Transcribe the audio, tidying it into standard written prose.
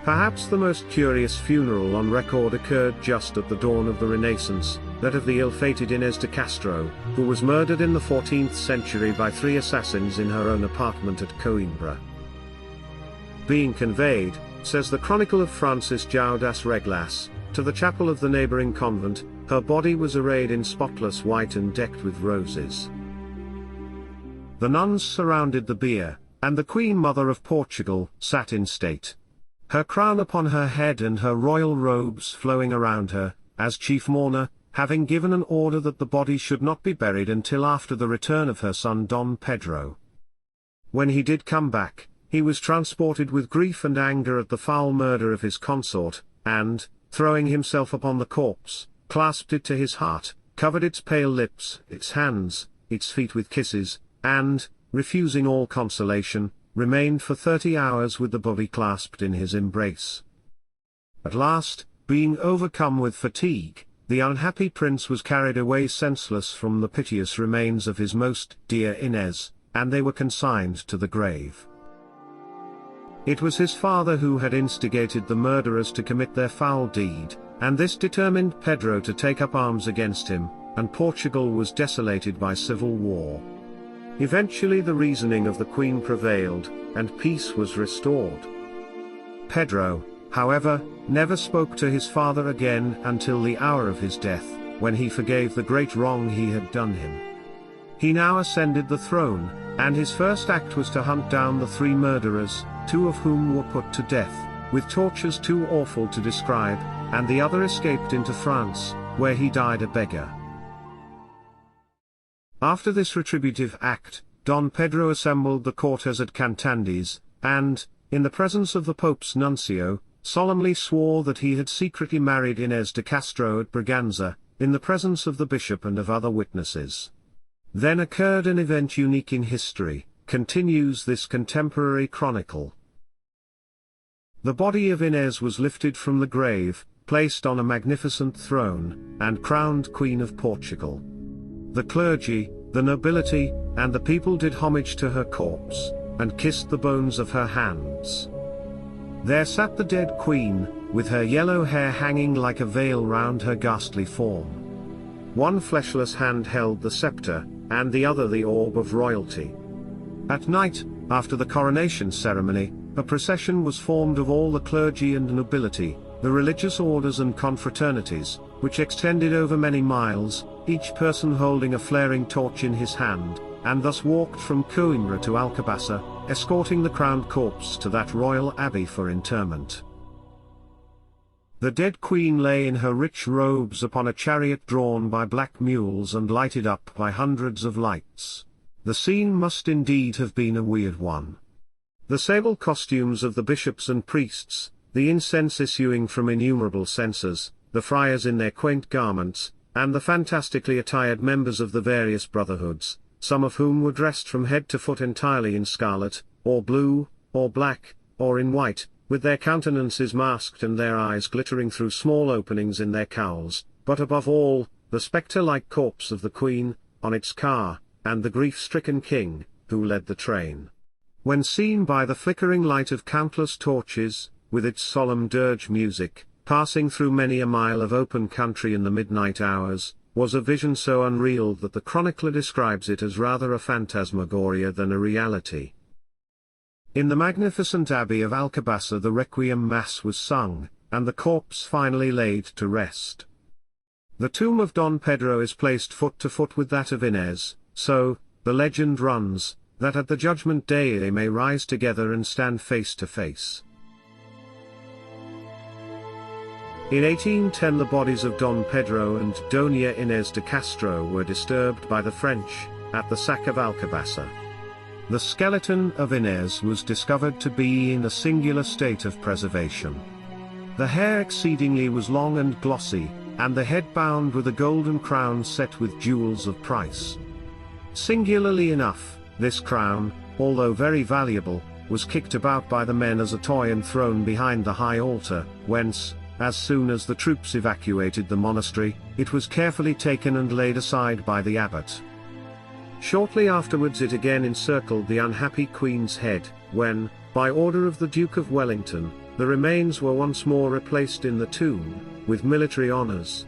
Perhaps the most curious funeral on record occurred just at the dawn of the Renaissance, that of the ill-fated Inés de Castro, who was murdered in the 14th century by 3 assassins in her own apartment at Coimbra. Being conveyed, says the Chronicle of Francis João das Reglas, to the chapel of the neighboring convent, her body was arrayed in spotless white and decked with roses. The nuns surrounded the bier, and the Queen Mother of Portugal sat in state. Her crown upon her head and her royal robes flowing around her, as chief mourner, having given an order that the body should not be buried until after the return of her son Don Pedro. When he did come back, he was transported with grief and anger at the foul murder of his consort, and, throwing himself upon the corpse, clasped it to his heart, covered its pale lips, its hands, its feet with kisses, and, refusing all consolation, remained for 30 hours with the body clasped in his embrace. At last, being overcome with fatigue, the unhappy prince was carried away senseless from the piteous remains of his most dear Inés, and they were consigned to the grave. It was his father who had instigated the murderers to commit their foul deed, and this determined Pedro to take up arms against him, and Portugal was desolated by civil war. Eventually the reasoning of the Queen prevailed, and peace was restored. Pedro, however, never spoke to his father again until the hour of his death, when he forgave the great wrong he had done him. He now ascended the throne, and his first act was to hunt down the 3 murderers, 2 of whom were put to death, with tortures too awful to describe, and the other escaped into France, where he died a beggar. After this retributive act, Don Pedro assembled the courtiers at Cantandes, and, in the presence of the Pope's nuncio, solemnly swore that he had secretly married Inés de Castro at Braganza, in the presence of the bishop and of other witnesses. Then occurred an event unique in history, continues this contemporary chronicle. The body of Inés was lifted from the grave, placed on a magnificent throne, and crowned Queen of Portugal. The clergy, the nobility, and the people did homage to her corpse, and kissed the bones of her hands. There sat the dead queen, with her yellow hair hanging like a veil round her ghastly form. One fleshless hand held the scepter, and the other the orb of royalty. At night, after the coronation ceremony, a procession was formed of all the clergy and nobility, the religious orders and confraternities, which extended over many miles, each person holding a flaring torch in his hand, and thus walked from Coimbra to Alcobaça, escorting the crowned corpse to that royal abbey for interment. The dead queen lay in her rich robes upon a chariot drawn by black mules and lighted up by hundreds of lights. The scene must indeed have been a weird one. The sable costumes of the bishops and priests, the incense issuing from innumerable censers, the friars in their quaint garments, and the fantastically attired members of the various brotherhoods, some of whom were dressed from head to foot entirely in scarlet, or blue, or black, or in white, with their countenances masked and their eyes glittering through small openings in their cowls, but above all, the spectre-like corpse of the Queen, on its car, and the grief-stricken king, who led the train. When seen by the flickering light of countless torches, with its solemn dirge music, passing through many a mile of open country in the midnight hours, was a vision so unreal that the chronicler describes it as rather a phantasmagoria than a reality. In the magnificent abbey of Alcobaça the Requiem Mass was sung, and the corpse finally laid to rest. The tomb of Don Pedro is placed foot to foot with that of Inés, so, the legend runs, that at the Judgment Day they may rise together and stand face to face. In 1810 the bodies of Don Pedro and Doña Inés de Castro were disturbed by the French, at the sack of Alcobaça. The skeleton of Inés was discovered to be in a singular state of preservation. The hair exceedingly was long and glossy, and the head bound with a golden crown set with jewels of price. Singularly enough, this crown, although very valuable, was kicked about by the men as a toy and thrown behind the high altar, whence, as soon as the troops evacuated the monastery, it was carefully taken and laid aside by the abbot. Shortly afterwards it again encircled the unhappy queen's head, when, by order of the Duke of Wellington, the remains were once more replaced in the tomb, with military honors.